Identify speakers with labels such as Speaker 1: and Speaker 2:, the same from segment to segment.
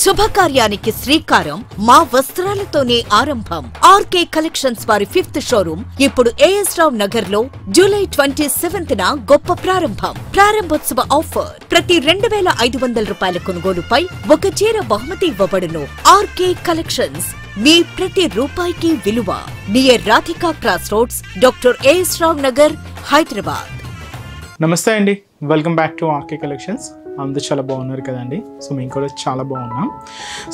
Speaker 1: శుభకార్యానికి శ్రీకారం మా వస్త్రాలతోనే ఆరంభం. ఆర్కే కలెక్షన్స్ వారి 5th షోరూమ్ ఇప్పుడు ఏఎస్ రావ్ నగర్ లో జూలై 27న గొప్ప ప్రారంభం. ప్రారంభోత్సవ ఆఫర్ ప్రతి 2500 రూపాయల కొనుగోలుపై ఒక చీర బహుమతి ఇవ్వబడును. ఆర్కే కలెక్షన్స్ మీ ప్రతి రూపాయికి విలువ. Near Radhika cross roads, doctor A S Rao Nagar, Hyderabad.
Speaker 2: నమస్తే అండి, welcome back to R K collections. అందరూ చాలా బాగున్నారు కదండి. సో మేము కూడా చాలా బాగున్నాం.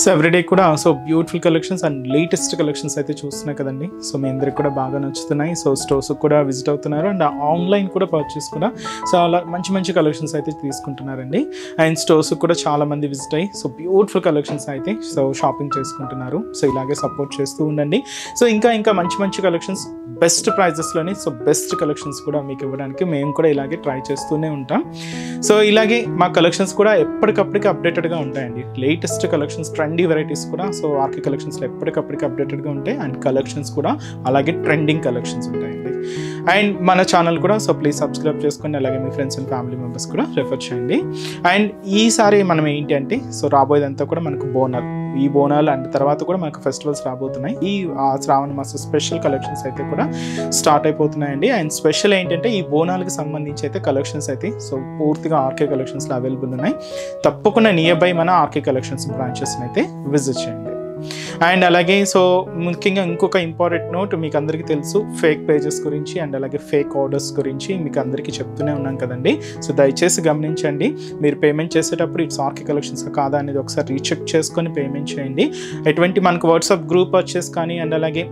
Speaker 2: సో ఎవ్రీడే కూడా beautiful collections and latest collections అయితే చూస్తున్నాయి కదండి. సో మీ అందరికి కూడా బాగా నచ్చుతున్నాయి. సో స్టోర్స్కి కూడా విజిట్ అవుతున్నారు అండ్ ఆన్లైన్ కూడా పర్చేస్ కూడా సో అలా మంచి కలెక్షన్స్ అయితే తీసుకుంటున్నారండి. అండ్ స్టోర్స్కి కూడా చాలా మంది విజిట్ అయ్యి బ్యూటిఫుల్ కలెక్షన్స్ అయితే షాపింగ్ చేసుకుంటున్నారు. సో ఇలాగే సపోర్ట్ చేస్తూ ఉండండి. సో ఇంకా మంచి కలెక్షన్స్ బెస్ట్ ప్రైజెస్లోని బెస్ట్ కలెక్షన్స్ కూడా మీకు ఇవ్వడానికి మేము కూడా ఇలాగే ట్రై చేస్తూనే ఉంటాం. సో ఇలాగే మా కలెక్షన్స్ కూడా ఎప్పటికప్పటికి అప్డేటెడ్గా ఉంటాయండి. లేటెస్ట్ కలెక్షన్స్, ట్రెండీ వెరైటీస్ కూడా ఆర్కే కలెక్షన్స్లో ఎప్పటికప్పటికి అప్డేటెడ్గా ఉంటాయి. అండ్ కలెక్షన్స్ కూడా అలాగే ట్రెండింగ్ కలెక్షన్స్ ఉంటాయండి. అండ్ మన ఛానల్ కూడా ప్లీజ్ సబ్స్క్రైబ్ చేసుకోండి. అలాగే మీ ఫ్రెండ్స్ అండ్ ఫ్యామిలీ మెంబర్స్ కూడా రెఫర్ చేయండి. అండ్ ఈసారి మనం ఏంటి అంటే రాబోయేదంతా కూడా మనకు బోనాలు, ఈ బోనాలు అండ్ తర్వాత కూడా మనకు ఫెస్టివల్స్ రాబోతున్నాయి. ఈ శ్రావణ మాస స్పెషల్ కలెక్షన్స్ అయితే కూడా స్టార్ట్ అయిపోతున్నాయండి. అండ్ స్పెషల్ ఏంటంటే ఈ బోనాలకు సంబంధించి అయితే కలెక్షన్స్ అయితే పూర్తిగా ఆర్కే కలెక్షన్స్లో అవైలబుల్ ఉన్నాయి. తప్పకుండా నియర్ బై మన ఆర్కే కలెక్షన్స్ బ్రాంచెస్ని అయితే విజిట్ చేయండి. అండ్ అలాగే ముఖ్యంగా ఇంకొక ఇంపార్టెంట్ నోట్, మీకు అందరికీ తెలుసు ఫేక్ పేజెస్ గురించి అండ్ అలాగే ఫేక్ ఆర్డర్స్ గురించి మీకు అందరికీ చెప్తూనే ఉన్నాం కదండి. సో దయచేసి గమనించండి. మీరు పేమెంట్ చేసేటప్పుడు ఇట్స్ ఆర్కే కలెక్షన్స్ కాదా అనేది ఒకసారి రీచెక్ చేసుకొని పేమెంట్ చేయండి. ఎటువంటి మనకు వాట్సాప్ గ్రూప్ పర్చేస్ కానీ అండ్ అలాగే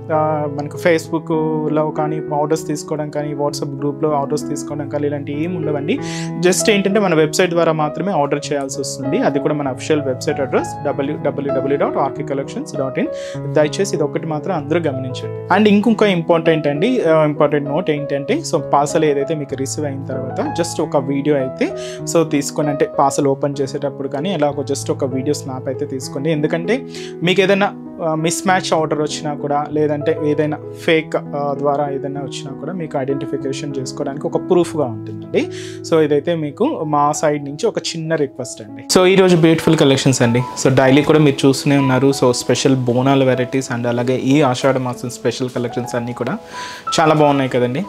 Speaker 2: మనకు ఫేస్బుక్లో కానీ ఆర్డర్స్ తీసుకోవడం కానీ, వాట్సాప్ గ్రూప్లో ఆర్డర్స్ తీసుకోవడం కానీ ఇలాంటివి ఏమి ఉండవండి. జస్ట్ ఏంటంటే మన వెబ్సైట్ ద్వారా మాత్రమే ఆర్డర్ చేయాల్సి వస్తుంది. అది కూడా మన అఫిషియల్ వెబ్సైట్ అడ్రస్ www.rkcollections.in. దయచేసి ఇది ఒకటి మాత్రం అందరూ గమనించండి. అండ్ ఇంకొక ఇంపార్టెంట్ నోట్ ఏంటంటే పార్సల్ ఏదైతే మీకు రిసీవ్ అయిన తర్వాత జస్ట్ ఒక వీడియో అయితే తీసుకొని, అంటే పార్సల్ ఓపెన్ చేసేటప్పుడు కానీ ఎలాగో జస్ట్ ఒక వీడియో స్నాప్ అయితే తీసుకోండి. ఎందుకంటే మీకు ఏదైనా మిస్ మ్యాచ్ ఆర్డర్ వచ్చినా కూడా, లేదంటే ఏదైనా ఫేక్ ద్వారా ఏదైనా వచ్చినా కూడా మీకు ఐడెంటిఫికేషన్ చేసుకోవడానికి ఒక ప్రూఫ్గా ఉంటుందండి. సో ఇదైతే మీకు మా సైడ్ నుంచి ఒక చిన్న రిక్వెస్ట్ అండి. సో ఈరోజు బ్యూటిఫుల్ కలెక్షన్స్ అండి. డైలీ కూడా మీరు చూస్తూనే ఉన్నారు. స్పెషల్ బోనాల వెరైటీస్ అండ్ అలాగే ఈ ఆషాఢ మాసం స్పెషల్ కలెక్షన్స్ అన్నీ కూడా చాలా బాగున్నాయి కదండి.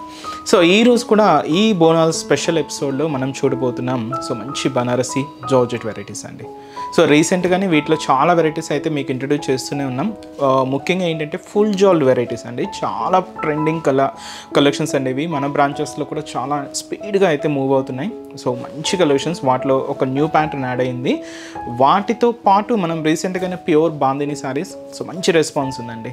Speaker 2: ఈరోజు కూడా ఈ బోనాల స్పెషల్ ఎపిసోడ్లో మనం చూడబోతున్నాం మంచి బనారసి జార్జెట్ వెరైటీస్ అండి. రీసెంట్గానే వీటిలో చాలా వెరైటీస్ అయితే మీకు ఇంట్రడ్యూస్ చేస్తూనే ఉన్నాం. ముఖ్యంగా ఏంటంటే ఫుల్ జాల్డ్ వెరైటీస్ అండి. చాలా ట్రెండింగ్ కలెక్షన్స్ అనేవి మన బ్రాంచెస్లో కూడా చాలా స్పీడ్గా అయితే మూవ్ అవుతున్నాయి. మంచి కలెక్షన్స్, వాటిలో ఒక న్యూ ప్యాటర్న్ యాడ్ అయింది. వాటితో పాటు మనం రీసెంట్గానే ప్యూర్ బాందినీ శారీస్ మంచి రెస్పాన్స్ ఉందండి.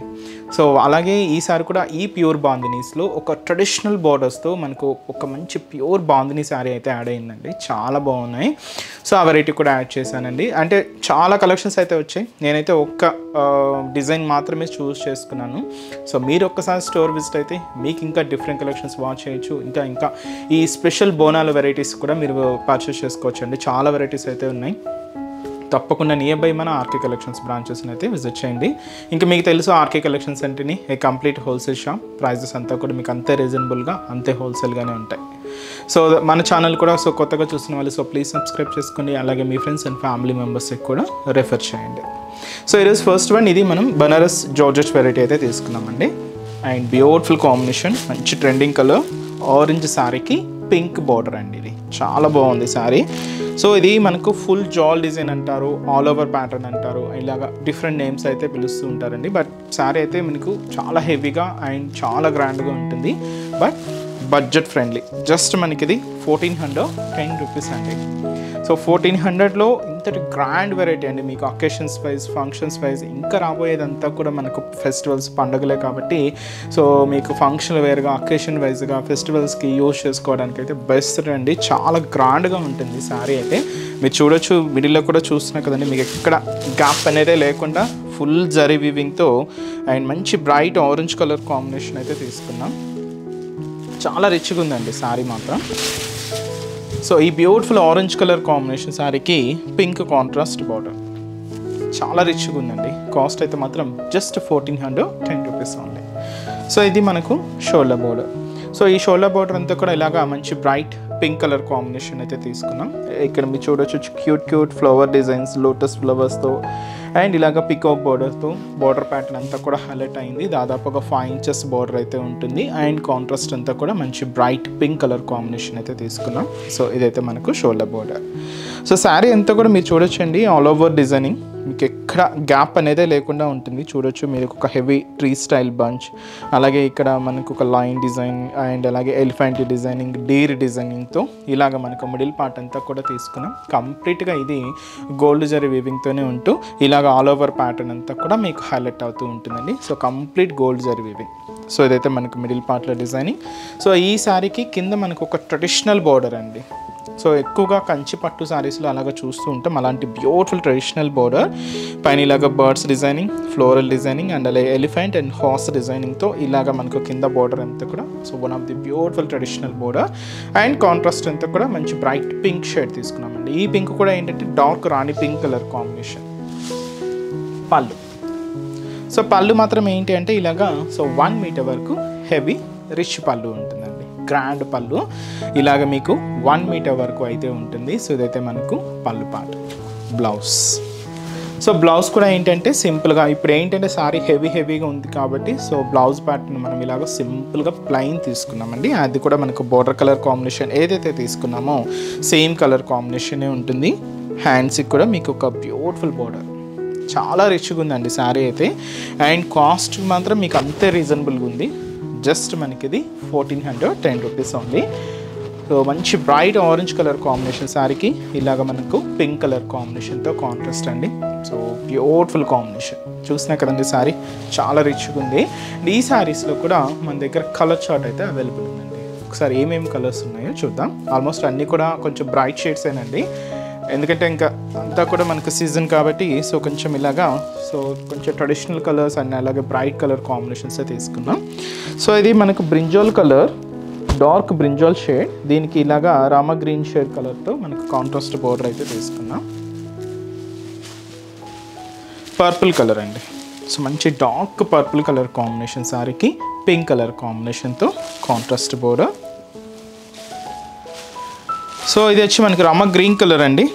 Speaker 2: అలాగే ఈసారి కూడా ఈ ప్యూర్ బాందినీస్లో ఒక ట్రెడిషనల్ బార్డర్స్తో మనకు ఒక మంచి ప్యూర్ బాందినీ శారీ అయితే యాడ్ అయిందండి. చాలా బాగున్నాయి. ఆ వెరైటీ కూడా యాడ్ చేశానండి. అంటే చాలా కలెక్షన్స్ అయితే వచ్చాయి. నేనైతే ఒక్క డిజైన్ మాత్రమే చూస్ చేసుకున్నాను. మీరు ఒక్కసారి స్టోర్ విజిట్ అయితే మీకు ఇంకా డిఫరెంట్ కలెక్షన్స్ వాచ్ చేయొచ్చు. ఇంకా ఈ స్పెషల్ బోనాల వెరైటీస్ కూడా మీరు పర్చేస్ చేసుకోవచ్చు అండి. చాలా వెరైటీస్ అయితే ఉన్నాయి. తప్పకుండా నియర్ బై మన ఆర్కే కలెక్షన్స్ బ్రాంచెస్ని అయితే విజిట్ చేయండి. ఇంకా మీకు తెలుసు ఆర్కే కలెక్షన్స్ అంటేనే a complete wholesale shop. Prices అంతా కూడా మీకు అంతే రీజనబుల్గా, అంతే హోల్సేల్గానే ఉంటాయి. మన ఛానల్ కూడా కొత్తగా చూసిన వాళ్ళు ప్లీజ్ సబ్స్క్రైబ్ చేసుకోండి. అలాగే మీ ఫ్రెండ్స్ అండ్ ఫ్యామిలీ మెంబర్స్కి కూడా రెఫర్ చేయండి. ఈరోజు ఫస్ట్ వన్, ఇది మనం బనారస్ జార్జెట్ వెరైటీ అయితే తీసుకున్నామండి. అండ్ బ్యూటిఫుల్ కాంబినేషన్, మంచి ట్రెండింగ్ కలర్, ఆరెంజ్ శారీకి పింక్ బార్డర్ అండి. ఇది చాలా బాగుంది శారీ. ఇది మనకు ఫుల్ జాల్ డిజైన్ అంటారు, ఆల్ ఓవర్ ప్యాటర్న్ అంటారు, ఇలాగా డిఫరెంట్ నేమ్స్ అయితే పిలుస్తూ ఉంటారండి. బట్ శారీ అయితే మనకు చాలా హెవీగా అండ్ చాలా గ్రాండ్గా ఉంటుంది. But budget friendly. జస్ట్ మనకి ఇది 1410 రూపీస్ అండి. 1400లో ఇంతటి గ్రాండ్ వెరైటీ అండి. మీకు అకేషన్స్ వైజ్, ఫంక్షన్స్ వైజ్, ఇంకా రాబోయేదంతా కూడా మనకు ఫెస్టివల్స్, పండుగలే కాబట్టి మీకు ఫంక్షన్ వేర్గా, అకేషన్ వైజ్గా, ఫెస్టివల్స్కి యూజ్ చేసుకోవడానికి అయితే బెస్ట్ అండి. చాలా గ్రాండ్గా ఉంటుంది శారీ అయితే. మీరు చూడొచ్చు, మిడిల్లో కూడా చూస్తున్నా కదండి, మీకు ఎక్కడ గ్యాప్ అనేది లేకుండా ఫుల్ జరీ వీవింగ్తో అండ్ మంచి బ్రైట్ ఆరెంజ్ కలర్ కాంబినేషన్ అయితే తీసుకున్నాం. చాలా రిచ్గా ఉందండి శారీ మాత్రం. ఈ బ్యూటిఫుల్ ఆరెంజ్ కలర్ కాంబినేషన్ శారీకి పింక్ కాంట్రాస్ట్ బార్డర్ చాలా రిచ్గా ఉందండి. కాస్ట్ అయితే మాత్రం జస్ట్ 1410 రూపీస్ ఓన్లీ. ఇది మనకు షోల్డర్ బోర్డర్. ఈ షోల్డర్ బోర్డర్ అంతా కూడా ఇలాగా మంచి బ్రైట్ పింక్ కలర్ కాంబినేషన్ అయితే తీసుకున్నాం. ఇక్కడ మీరు చూడొచ్చు క్యూట్ ఫ్లవర్ డిజైన్స్, లోటస్ ఫ్లవర్స్తో అండ్ ఇలాగ పికాక్ బోర్డర్తో బోర్డర్ ప్యాటర్న్ అంతా కూడా హైలైట్ అయింది. దాదాపు ఒక 5 ఇంచెస్ బోర్డర్ అయితే ఉంటుంది. అండ్ కాంట్రాస్ట్ అంతా కూడా మంచి బ్రైట్ పింక్ కలర్ కాంబినేషన్ అయితే తీసుకున్నాం. సో ఇదైతే మనకు షోల్డర్ బోర్డర్. సో శారీ అంతా కూడా మీరు చూడొచ్చండి, ఆల్ ఓవర్ డిజైనింగ్ మీకు ఎక్కడ గ్యాప్ అనేది లేకుండా ఉంటుంది. చూడొచ్చు మీరు ఒక హెవీ ట్రీ స్టైల్ బంచ్, అలాగే ఇక్కడ మనకు ఒక లైన్ డిజైన్ అండ్ అలాగే ఎలిఫెంట్ డిజైనింగ్, డీర్ డిజైనింగ్తో ఇలాగ మనకు మిడిల్ పార్ట్ అంతా కూడా తీసుకున్నాం. కంప్లీట్గా ఇది గోల్డ్ జరీ వీవింగ్తోనే ఉంటూ ఇలాగ ఆల్ ఓవర్ ప్యాటర్న్ అంతా కూడా మీకు హైలైట్ అవుతూ ఉంటుందండి. So complete gold zari weaving. So ఇదైతే మనకు మిడిల్ పార్ట్లో డిజైనింగ్. సో ఈ శారీకి కింద మనకు ఒక ట్రెడిషనల్ బోర్డర్ అండి. సో ఎక్కువగా కంచి పట్టు శారీస్లో అలాగ చూస్తూ ఉంటాం. అలాంటి బ్యూటిఫుల్ ట్రెడిషనల్ బోర్డర్ పైన ఇలాగ birds designing, floral designing and అలాగే ఎలిఫెంట్ అండ్ హార్స్ డిజైనింగ్తో ఇలాగ మనకు కింద బోర్డర్ అంతా కూడా so one of the beautiful traditional border. And contrast అంతా కూడా మంచి బ్రైట్ పింక్ షేడ్ తీసుకున్నామండి. ఈ పింక్ కూడా ఏంటంటే డార్క్ రాణి పింక్ కలర్ కాంబినేషన్. పళ్ళు, సో పళ్ళు మాత్రం ఏంటి అంటే ఇలాగా సో 1 మీటర్ వరకు హెవీ రిచ్ పళ్ళు ఉంటుందండి. గ్రాండ్ పళ్ళు ఇలాగ మీకు 1 మీటర్ వరకు అయితే ఉంటుంది. సో ఇదైతే మనకు పళ్ళు పార్ట్. బ్లౌజ్, సో బ్లౌజ్ కూడా ఏంటంటే సింపుల్గా ఇప్పుడు ఏంటంటే సారీ హెవీగా ఉంది కాబట్టి సో బ్లౌజ్ ప్యాటర్న్ మనం ఇలాగ సింపుల్గా ప్లెయిన్ తీసుకున్నామండి. అది కూడా మనకు బోర్డర్ కలర్ కాంబినేషన్ ఏదైతే తీసుకున్నామో సేమ్ కలర్ కాంబినేషనే ఉంటుంది. హ్యాండ్స్కి కూడా మీకు ఒక బ్యూటిఫుల్ బోర్డర్, చాలా రిచ్గా ఉందండి శారీ అయితే. అండ్ కాస్ట్ మాత్రం మీకు అంతే రీజనబుల్గా ఉంది. జస్ట్ మనకి ఇది 1410 రూపీస్ ఉంది. సో మంచి బ్రైట్ ఆరెంజ్ కలర్ కాంబినేషన్ శారీకి ఇలాగ మనకు పింక్ కలర్ కాంబినేషన్తో కాంట్రాస్ట్ అండి. సో బ్యూటిఫుల్ కాంబినేషన్ చూసినా కదండి, శారీ చాలా రిచ్గా ఉంది. ఈ శారీస్లో కూడా మన దగ్గర కలర్ చార్ట్ అయితే అవైలబుల్ ఉందండి. ఒకసారి ఏమేమి కలర్స్ ఉన్నాయో చూద్దాం. ఆల్మోస్ట్ అన్నీ కూడా కొంచెం బ్రైట్ షేడ్స్ ఏనండి, ఎందుకంటే ఇంకా అంతా కూడా మనకు సీజన్ కాబట్టి. సో కొంచెం ఇలాగా సో కొంచెం ట్రెడిషనల్ కలర్స్ అండ్ అలాగే బ్రైట్ కలర్ కాంబినేషన్స్ తీసుకున్నాం. సో ఇది మనకు brinjal colour, dark brinjal shade, దీనికి ఇలాగా రామా గ్రీన్ షేడ్ కలర్తో మనకు కాంట్రాస్ట్ బోర్డర్ అయితే తీసుకున్నాం. పర్పుల్ కలర్ అండి, సో మంచి డార్క్ పర్పుల్ కలర్ కాంబినేషన్ శారీకి పింక్ కలర్ కాంబినేషన్తో కాంట్రాస్ట్ బోర్డర్. సో ఇది వచ్చి మనకి రామా గ్రీన్ కలర్ అండి.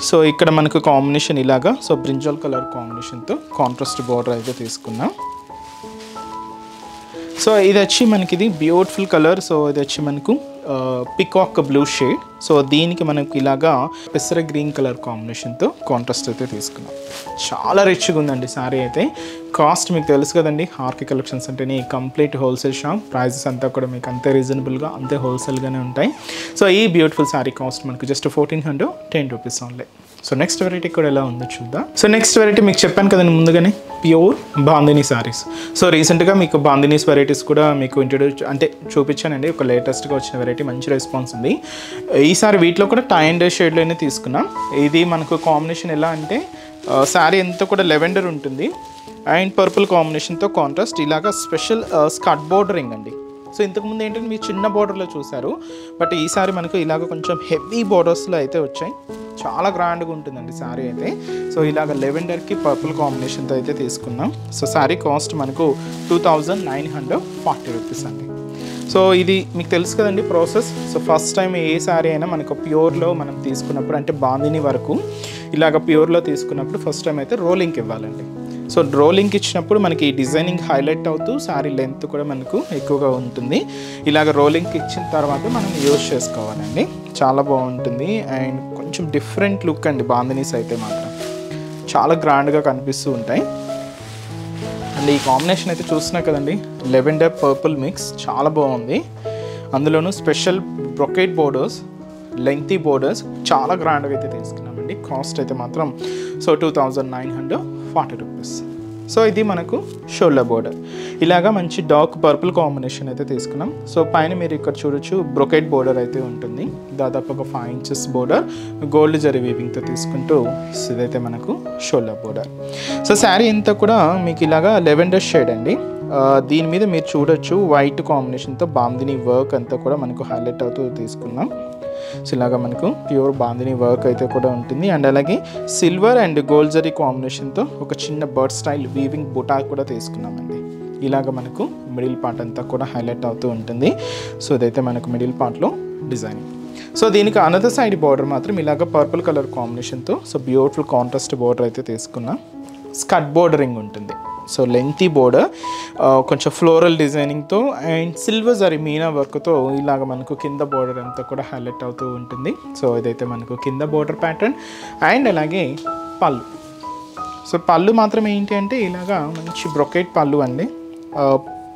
Speaker 2: సో ఇక్కడ మనకు కాంబినేషన్ ఇలాగా సో బ్రింజాల్ కలర్ కాంబినేషన్తో కాంట్రాస్ట్ బోర్డర్ అయితే తీసుకున్నాం. సో ఇది వచ్చి మనకి ఇది బ్యూటిఫుల్ కలర్. సో ఇది వచ్చి మనకు పికాక్ బ్లూ షేడ్. సో దీనికి మనకు ఇలాగా పెసర గ్రీన్ కలర్ కాంబినేషన్తో కాంట్రాస్ట్ అయితే తీసుకున్నాం. చాలా రిచ్గా ఉందండి శారీ అయితే. కాస్ట్ మీకు తెలుసు కదండి, ఆర్కే కలెక్షన్స్ అంటేనే కంప్లీట్ హోల్సేల్ షాప్. ప్రైజెస్ అంతా కూడా మీకు అంతే రీజనబుల్గా అంతే హోల్సేల్గానే ఉంటాయి. సో ఈ బ్యూటిఫుల్ శారీ కాస్ట్ మనకు just 1410 rupees only. So next variety కూడా ఎలా ఉందో చూద్దాం. సో నెక్స్ట్ వెరైటీ మీకు చెప్పాను కదండి ముందుగానే, ప్యూర్ బాందినీ శారీస్. సో రీసెంట్గా మీకు బాందినీస్ వెరైటీస్ కూడా మీకు ఇంట్రొడ్యూస్ అంటే చూపించానండి. ఒక లేటెస్ట్గా వచ్చిన వెరైటీ, మంచి రెస్పాన్స్ ఉంది. ఈసారి వీటిలో కూడా టై అండ్ డై షేడ్లోనే తీసుకున్నాం. ఇది మనకు కాంబినేషన్ ఎలా అంటే శారీ అంతా కూడా లెవెండర్ ఉంటుంది అండ్ పర్పుల్ కాంబినేషన్తో కాంట్రాస్ట్ ఇలాగా స్పెషల్ స్కర్ట్ బోర్డరింగ్ అండి. సో ఇంతకుముందు ఏంటంటే మీరు చిన్న బోర్డర్లో చూసారు, బట్ ఈసారి మనకు ఇలాగ కొంచెం హెవీ బోర్డర్స్లో అయితే వచ్చాయి. చాలా గ్రాండ్గా ఉంటుందండి శారీ అయితే. సో ఇలాగ లెవెండర్కి పర్పుల్ కాంబినేషన్తో అయితే తీసుకున్నాం. సో శారీ కాస్ట్ మనకు 2940 రూపీస్ అండి. సో ఇది మీకు తెలుసు కదండి ప్రాసెస్. సో ఫస్ట్ టైం ఏ శారీ అయినా మనకు ప్యూర్లో మనం తీసుకున్నప్పుడు అంటే బాందిని వరకు ఇలాగ ప్యూర్లో తీసుకున్నప్పుడు ఫస్ట్ టైం అయితే రోలింగ్కి ఇవ్వాలండి. సో రోలింగ్కి ఇచ్చినప్పుడు మనకి ఈ డిజైనింగ్ హైలైట్ అవుతూ శారీ లెంత్ కూడా మనకు ఎక్కువగా ఉంటుంది. ఇలాగ రోలింగ్కి ఇచ్చిన తర్వాత మనం యూజ్ చేసుకోవాలండి. చాలా బాగుంటుంది అండ్ కొంచెం డిఫరెంట్ లుక్ అండి. బాందినీస్ అయితే మాత్రం చాలా గ్రాండ్గా కనిపిస్తూ ఉంటాయి. అండ్ ఈ కాంబినేషన్ అయితే చూస్తున్నా కదండి, లెవెండర్ పర్పుల్ మిక్స్ చాలా బాగుంది. అందులోనూ special brocade borders, lengthy borders చాలా గ్రాండ్గా అయితే తీసుకున్నామండి. కాస్ట్ అయితే మాత్రం సో 2940 రూపీస్. సో ఇది మనకు షోల్డర్ బోర్డర్, ఇలాగా మంచి డార్క్ పర్పుల్ కాంబినేషన్ అయితే తీసుకున్నాం. సో పైన మీరు ఇక్కడ చూడొచ్చు బ్రొకెట్ బోర్డర్ అయితే ఉంటుంది. దాదాపు ఒక 5 ఇంచెస్ బోర్డర్ గోల్డ్ జరీ వీవింగ్తో తీసుకుంటూ ఇదైతే మనకు షోల్డర్ బోర్డర్. సో శారీ అంతా కూడా మీకు ఇలాగా లెవెండర్ షేడ్ అండి. దీని మీద మీరు చూడొచ్చు వైట్ కాంబినేషన్తో బాందిని వర్క్ అంతా కూడా మనకు హైలైట్ అవుతూ తీసుకున్నాం. సో ఇలాగా మనకు ప్యూర్ బాందిని వర్క్ అయితే కూడా ఉంటుంది. అండ్ అలాగే సిల్వర్ అండ్ గోల్డ్ జరీ కాంబినేషన్తో ఒక చిన్న బర్డ్ స్టైల్ వీవింగ్ బుటా కూడా తీసుకున్నామండి. ఇలాగ మనకు మిడిల్ పార్ట్ అంతా కూడా హైలైట్ అవుతూ ఉంటుంది. సో ఇదైతే మనకు మిడిల్ పార్ట్లో డిజైనింగ్. సో దీనికి అనదర్ సైడ్ బార్డర్ మాత్రం ఇలాగ పర్పుల్ కలర్ కాంబినేషన్తో సో బ్యూటిఫుల్ కాంట్రాస్ట్ బార్డర్ అయితే తీసుకున్నాం. స్కట్ బోర్డరింగ్ ఉంటుంది. సో లెంతీ బోర్డర్, కొంచెం ఫ్లోరల్ డిజైనింగ్తో అండ్ సిల్వర్ జరీ మీనా వర్క్తో ఇలాగ మనకు కింద బోర్డర్ అంతా కూడా హైలైట్ అవుతూ ఉంటుంది. సో ఇదైతే మనకు కింద బోర్డర్ ప్యాటర్న్ అండ్ అలాగే పళ్ళు. సో పళ్ళు మాత్రం ఏంటి అంటే ఇలాగా మంచి బ్రొకెట్ పళ్ళు అండి,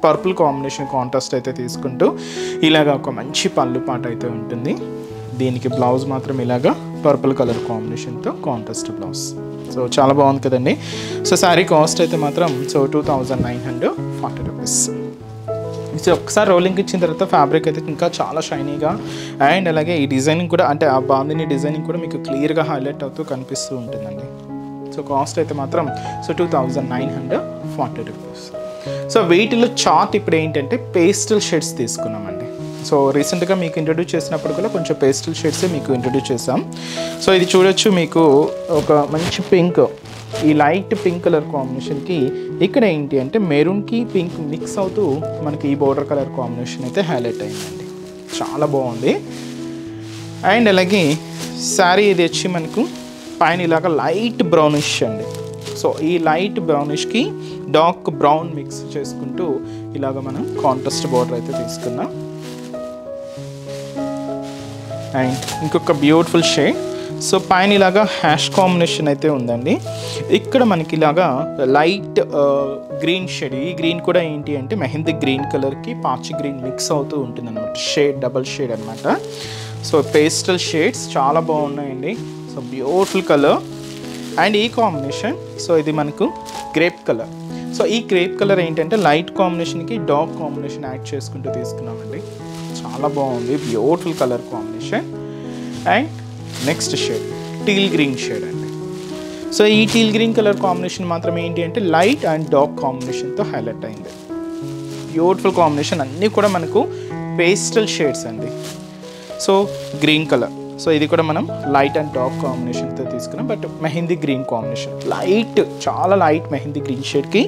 Speaker 2: పర్పుల్ కాంబినేషన్ కాంట్రాస్ట్ అయితే తీసుకుంటూ ఇలాగ ఒక మంచి పళ్ళు పాట అయితే ఉంటుంది. దీనికి బ్లౌజ్ మాత్రం ఇలాగా పర్పుల్ కలర్ కాంబినేషన్తో కాంట్రాస్ట్ బ్లౌజ్. సో చాలా బాగుంది కదండి. సో శారీ కాస్ట్ అయితే మాత్రం సో 2940 రూపీస్. సో ఒకసారి రోలింగ్ ఇచ్చిన తర్వాత ఫ్యాబ్రిక్ అయితే ఇంకా చాలా షైనీగా అండ్ అలాగే ఈ డిజైనింగ్ కూడా అంటే ఆ బాందిని డిజైనింగ్ కూడా మీకు క్లియర్గా హైలైట్ అవుతూ కనిపిస్తూ ఉంటుందండి. సో కాస్ట్ అయితే మాత్రం సో 2940 రూపీస్. సో వీటిలో చార్ట్ ఇప్పుడు ఏంటంటే పేస్టల్ షేడ్స్ తీసుకున్నామండి. సో రీసెంట్గా మీకు ఇంట్రడ్యూస్ చేసినప్పుడు కూడా కొంచెం పేస్టల్ షేడ్సే మీకు ఇంట్రడ్యూస్ చేసాం. సో ఇది చూడొచ్చు, మీకు ఒక మంచి పింక్, ఈ లైట్ పింక్ కలర్ కాంబినేషన్కి ఇక్కడ ఏంటి అంటే మెరూన్కి పింక్ మిక్స్ అవుతూ మనకి ఈ బోర్డర్ కలర్ కాంబినేషన్ అయితే హైలైట్ అయిందండి. చాలా బాగుంది. అండ్ అలాగే శారీ ఇది వచ్చి మనకు పైన ఇలాగ లైట్ బ్రౌనిష్ అండి. సో ఈ లైట్ బ్రౌనిష్కి డార్క్ బ్రౌన్ మిక్స్ చేసుకుంటూ ఇలాగ మనం కాంట్రాస్ట్ బోర్డర్ అయితే తీసుకున్నాం. అండ్ ఇంకొక బ్యూటిఫుల్ షేడ్. సో పైన ఇలాగా హ్యాష్ కాంబినేషన్ అయితే ఉందండి. ఇక్కడ మనకి ఇలాగా లైట్ గ్రీన్ షేడ్, ఈ గ్రీన్ కూడా ఏంటి అంటే మెహందీ గ్రీన్ కలర్కి పాచి గ్రీన్ మిక్స్ అవుతూ ఉంటుంది అనమాట. షేడ్ డబల్ షేడ్ అనమాట. సో పేస్టల్ షేడ్స్ చాలా బాగున్నాయండి. సో బ్యూటిఫుల్ కలర్ అండ్ ఈ కాంబినేషన్. సో ఇది మనకు గ్రేప్ కలర్. సో ఈ గ్రేప్ కలర్ ఏంటంటే లైట్ కాంబినేషన్కి డార్క్ కాంబినేషన్ యాడ్ చేసుకుంటూ తీసుకున్నామండి. చాలా బాగుంది, beautiful colour combination. And next shade teal green shade అండి. సో ఈ టీల్ గ్రీన్ కలర్ కాంబినేషన్ మాత్రం ఏంటి అంటే లైట్ అండ్ డార్క్ కాంబినేషన్తో హైలైట్ అయింది. బ్యూటిఫుల్ కాంబినేషన్, అన్నీ కూడా మనకు పేస్టల్ షేడ్స్ అండి. సో గ్రీన్ కలర్, సో ఇది కూడా మనం లైట్ అండ్ డార్క్ కాంబినేషన్తో తీసుకున్నాం. But mehndi green combination, light చాలా లైట్ మెహందీ గ్రీన్ షేడ్కి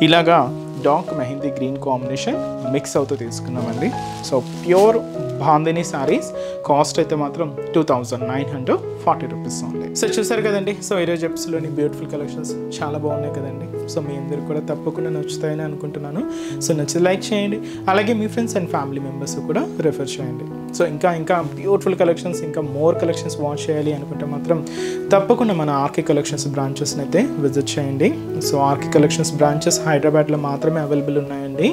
Speaker 2: ఇలాగా dark mehndi green combination mix అవుతూ తీసుకున్నామండి. So pure bandhani saris cost అయితే మాత్రం 2940 రూపీస్ ఓన్లీ. సో చూసారు కదండి. సో ఈరోజు ఎపిసోడ్లోని బ్యూటిఫుల్ కలెక్షన్స్ చాలా బాగున్నాయి కదండి. సో మీ అందరూ కూడా తప్పకుండా నచ్చుతాయని అనుకుంటున్నాను. సో నచ్చితే లైక్ చేయండి, అలాగే మీ ఫ్రెండ్స్ అండ్ ఫ్యామిలీ మెంబర్స్ కూడా రెఫర్ చేయండి. సో ఇంకా బ్యూటిఫుల్ కలెక్షన్స్, ఇంకా మోర్ కలెక్షన్స్ వాచ్ చేయాలి అనుకుంటే మాత్రం తప్పకుండా మన ఆర్కే కలెక్షన్స్ బ్రాంచెస్ని అయితే విజిట్ చేయండి. సో ఆర్కే కలెక్షన్స్ బ్రాంచెస్ హైదరాబాద్లో మాత్రమే అవైలబుల్ ఉన్నాయండి.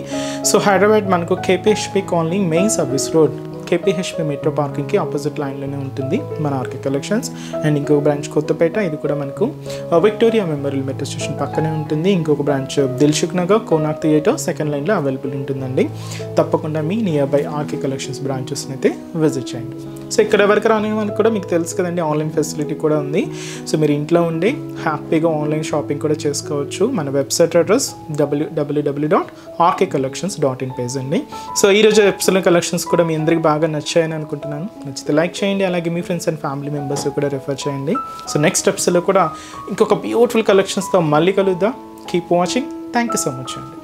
Speaker 2: సో హైదరాబాద్ మనకు KPHB colony main service road, KPHB metro పార్కింగ్కి ఆపోజిట్ లైన్లోనే ఉంటుంది మన ఆర్కే కలెక్షన్స్. అండ్ ఇంకొక బ్రాంచ్ కొత్తపేట, ఇది కూడా మనకు విక్టోరియా మెమోరియల్ మెట్రో స్టేషన్ పక్కనే ఉంటుంది. ఇంకొక branch Dilsukh Nagar Konark theatre second లైన్లో అవైలబుల్ ఉంటుందండి. తప్పకుండా మీ నియర్ బై ఆర్కే కలెక్షన్స్ బ్రాంచెస్ని అయితే విజిట్ చేయండి. సో ఇక్కడ వరకు రాని వాళ్ళకి కూడా మీకు తెలుసు కదండి, ఆన్లైన్ ఫెసిలిటీ కూడా ఉంది. సో మీరు ఇంట్లో ఉండి హ్యాపీగా ఆన్లైన్ షాపింగ్ కూడా చేసుకోవచ్చు. మన వెబ్సైట్ అడ్రస్ www.rkcollections.in పేజ్ అండి. సో ఈరోజు ఎపిసోడ్ కలెక్షన్స్ కూడా మీ అందరికి బాగా నచ్చాయని అనుకుంటున్నాను. నచ్చితే లైక్ చేయండి, అలాగే మీ ఫ్రెండ్స్ అండ్ ఫ్యామిలీ మెంబర్స్ కూడా రెఫర్ చేయండి. సో నెక్స్ట్ ఎపిసోడ్లో కూడా ఇంకొక బ్యూటిఫుల్ కలెక్షన్స్తో మళ్ళీ కలుద్దాం. Keep watching. Thank you so much అండి.